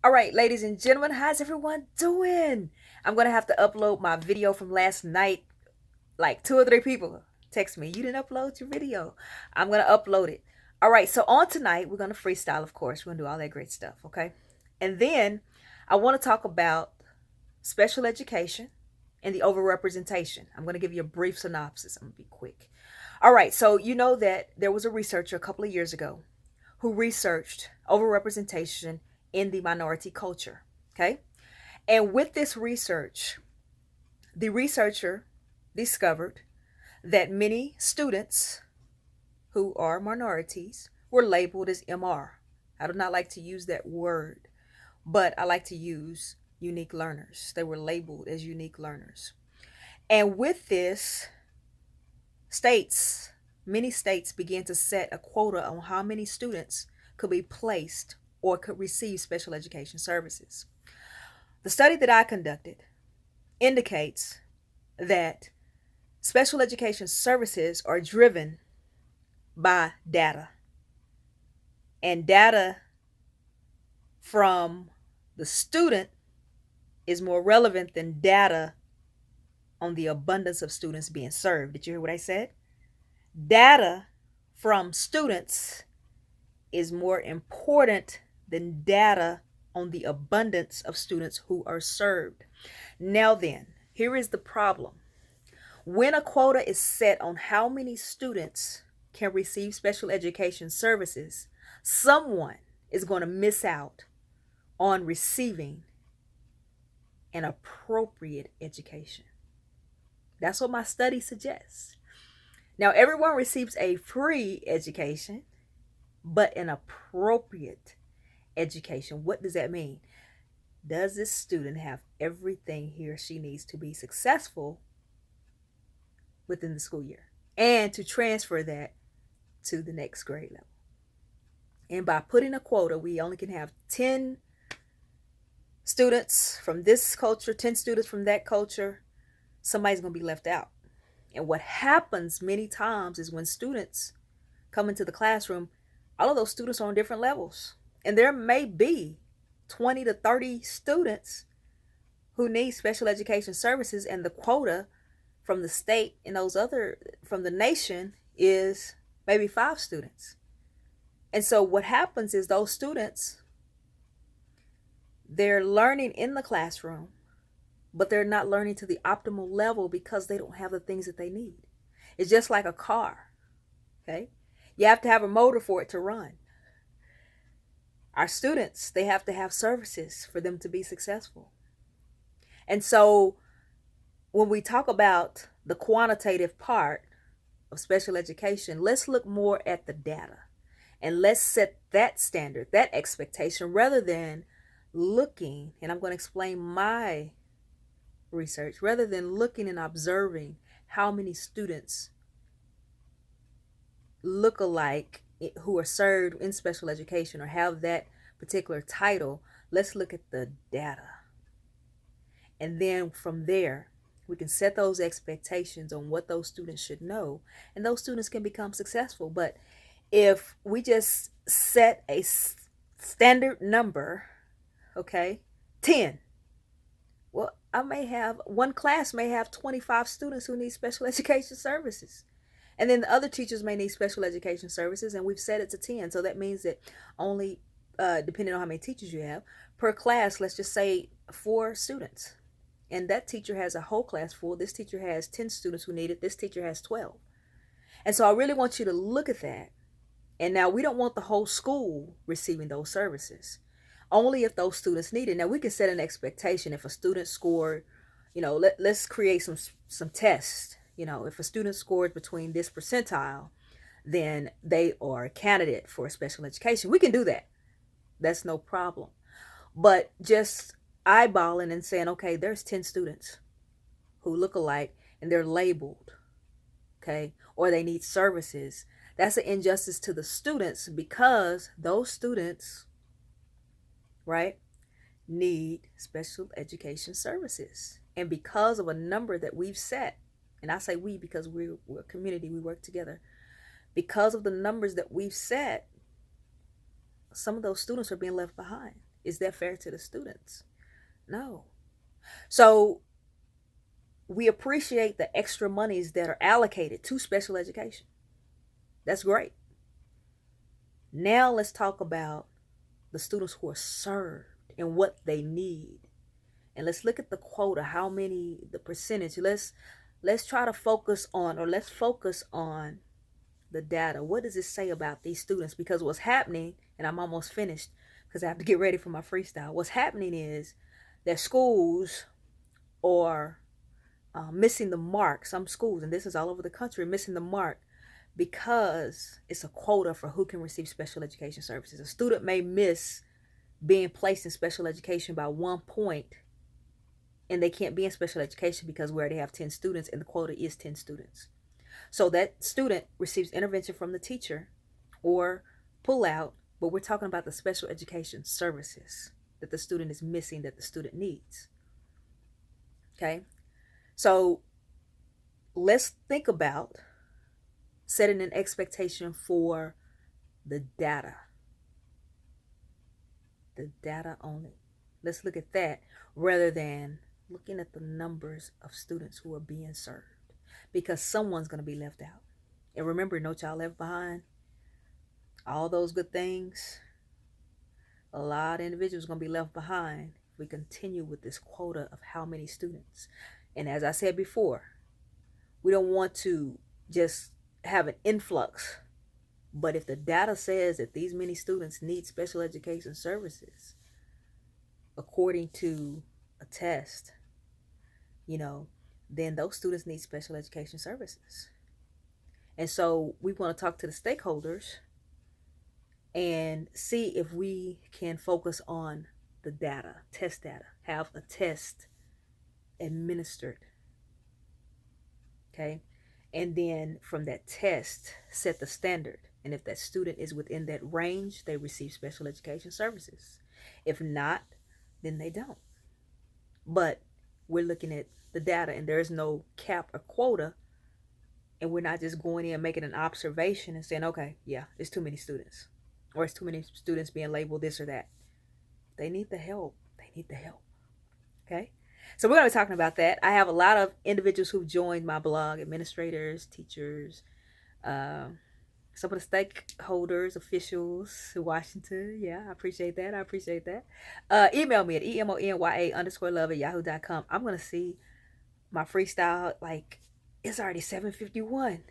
All right, ladies and gentlemen, how's everyone doing? I'm gonna have to upload my video from last night. Like two or three people text me, you didn't upload your video. I'm gonna upload it. All right, so on tonight, we're gonna freestyle, of course. We're gonna do all that great stuff, okay? And then I wanna talk about special education and the overrepresentation. I'm gonna give you a brief synopsis. I'm gonna be quick. All right, so you know that there was a researcher a couple of years ago who researched overrepresentation in the minority culture. Okay. And with this research, the researcher discovered that many students who are minorities were labeled as MR. I do not like to use that word, but I like to use unique learners. They were labeled as unique learners. And with this, states, many states began to set a quota on how many students could be placed or could receive special education services. The study that I conducted indicates that special education services are driven by data, and data from the student is more relevant than data on the abundance of students being served. Did you hear what I said? Data from students is more important than data on the abundance of students who are served. Now, then, here is the problem. When a quota is set on how many students can receive special education services, someone is going to miss out on receiving an appropriate education. That's what my study suggests. Now, everyone receives a free education, but an appropriate education. What does that mean? Does this student have everything he or she needs to be successful within the school year and to transfer that to the next grade level? And by putting a quota, we only can have 10 students from this culture, 10 students from that culture. Somebody's going to be left out. And what happens many times is when students come into the classroom, all of those students are on different levels. And there may be 20 to 30 students who need special education services, and the quota from the state and those other from the nation is maybe 5 students. And so what happens is those students, they're learning in the classroom, but they're not learning to the optimal level because they don't have the things that they need. It's just like a car. Okay? You have to have a motor for it to run. Our students, they have to have services for them to be successful. And so when we talk about the quantitative part of special education, let's look more at the data and let's set that standard, that expectation, rather than looking, and I'm going to explain my research, rather than looking and observing how many students look alike who are served in special education or have that particular title. Let's look at the data. And then from there, we can set those expectations on what those students should know, and those students can become successful. But if we just set a standard number, okay, 10, well, I may have one class may have 25 students who need special education services. And then the other teachers may need special education services, and we've set it to 10. So that means that only, depending on how many teachers you have, per class, let's just say 4 students. And that teacher has a whole class full. This teacher has 10 students who need it. This teacher has 12. And so I really want you to look at that. And now we don't want the whole school receiving those services. Only if those students need it. Now we can set an expectation. If a student scored, let's create some tests. If a student scores between this percentile, then they are a candidate for special education. We can do that. That's no problem. But just eyeballing and saying, okay, there's 10 students who look alike and they're labeled, okay, or they need services. That's an injustice to the students because those students, right, need special education services. And because of a number that we've set, and I say we because we're a community, we work together. Because of the numbers that we've set, some of those students are being left behind. Is that fair to the students? No. So we appreciate the extra monies that are allocated to special education. That's great. Now let's talk about the students who are served and what they need. And let's look at the quota, how many, the percentage. Let's try to focus on, or let's focus on the data. What does it say about these students? Because what's happening, and I'm almost finished because I have to get ready for my freestyle. What's happening is that schools are missing the mark. Some schools, and this is all over the country, missing the mark because it's a quota for who can receive special education services. A student may miss being placed in special education by 1 point, and they can't be in special education because we already have 10 students and the quota is 10 students. So that student receives intervention from the teacher or pull out, but we're talking about the special education services that the student is missing, that the student needs. Okay, so let's think about setting an expectation for the data. The data only. Let's look at that rather than looking at the numbers of students who are being served, because someone's going to be left out. And remember, No Child Left Behind, all those good things, a lot of individuals are going to be left behind if we continue with this quota of how many students. And as I said before, we don't want to just have an influx, but if the data says that these many students need special education services according to a test, then those students need special education services. And so we want to talk to the stakeholders and see if we can focus on the data, test data, have a test administered. Okay. And then from that test, set the standard. And if that student is within that range, they receive special education services. If not, then they don't. But we're looking at the data, and there is no cap or quota. And we're not just going in making an observation and saying, okay, yeah, it's too many students, or it's too many students being labeled this or that. They need the help. They need the help. Okay. So we're going to be talking about that. I have a lot of individuals who've joined my blog, administrators, teachers, some of the stakeholders, officials in Washington. Yeah, I appreciate that. I appreciate that. Email me at emony_love@yahoo.com. I'm going to see my freestyle. Like, it's already 7:51.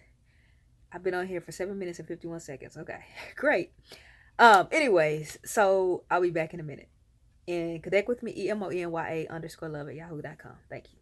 I've been on here for 7 minutes and 51 seconds. Okay, great. Anyways, so I'll be back in a minute. And connect with me, emony_love@yahoo.com. Thank you.